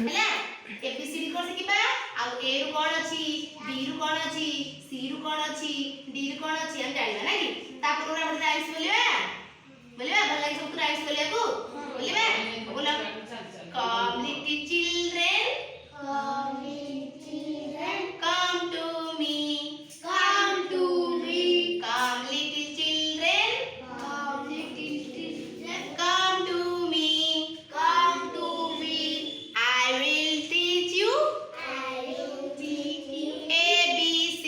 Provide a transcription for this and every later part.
हैला एबीसीडी कोन सिकिबा आ ए रु कोन अछि बी रु कोन अछि सी रु कोन अछि डी रु कोन अछि हम जानिबा ना कि तापर हम राइम्स बोलिबा बोलिबा भल लागि सब राइम्स बोलिया को बोलिबा बोला कम little children come to me come little children come to me I will teach you ABC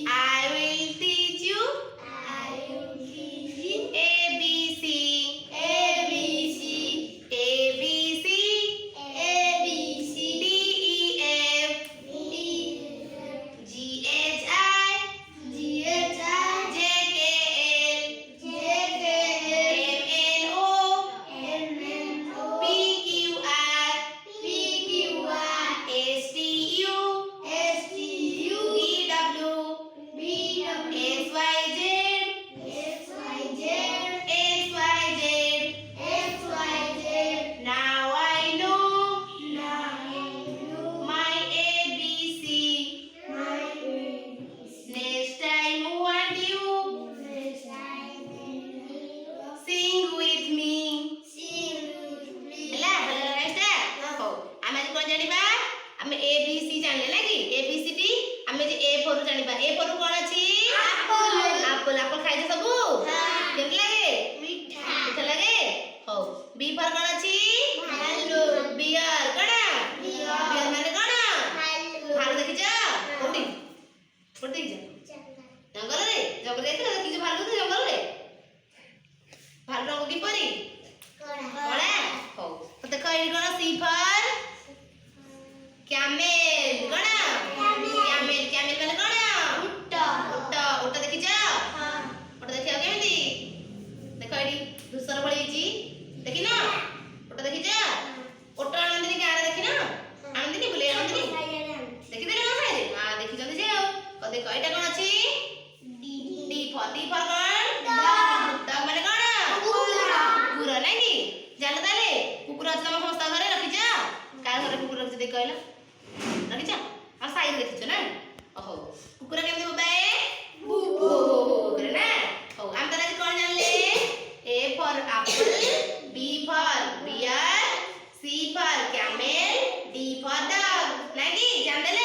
I will teach you ABC Sing with me. ହେଲା ଭଲ ରାଇଟ୍ଟା ହଉ ଆମେ ଆଜି କ'ଣ ଜାଣିବା ଆମେ ଏ ବି ସି ଜାଣିଲେ ନା କି ଏ ବି ସି ଟି ଆମେ ଯେ ଏ ଫୋର ଜାଣିବା ଏ ଫୋର କ'ଣ ଅଛି ଆପଲ ଆପଲ ଖାଇଛ ସବୁ କେମିତି ଲାଗେ ମିଠା ଲାଗେ ହଉ ବି ଫୋର କ'ଣ ଅଛି ବିୟର କ'ଣ ବିୟର ମାନେ କ'ଣ ଭାଲୁ ଦେଖିଛ କୋଉଠି କୋଉଠି ଦେଖିଛ ଜଙ୍ଗଲରେ ଯାଇଥିଲ ଦେଖିଛ ଭାଲୁ ଜଙ୍ଗଲରେ ভালো রঙ কিপরি কড়া হও তো দেখো এই কোন সি ফর ক্যামেল কোন ক্যামেল ক্যামেল মানে কোন উট উট উট দেখিছ হ্যাঁ উট দেখিও কেমিতি দেখো এডি ধূসর বলি ହେଇଛି ଦେଖିନ উট দেখিছ উট আনন্দিনী গাঁরে ଦେଖିନ আনন্দিনী বুলে আনন্দিনী ଦେଖିଦେଲେ কোন সাইরে হ্যাঁ ଦେଖିଛନ୍ତି যে তো দেখো এটা কোন ଅଛି ডি ফর কোন ডগ মানে কোন कुकुर नहीं जान ताले कुकुर आज तुम समस्त घरे रखिछ कार घरे कुकुर रखिछ देख कहला रखिछ आ साइड रखिछ ना ओहो कुकुर केमते बोबाए बू बू करे ना हो हम तने कोन जानले A for apple B for bear C for camel D for dog नहीं जान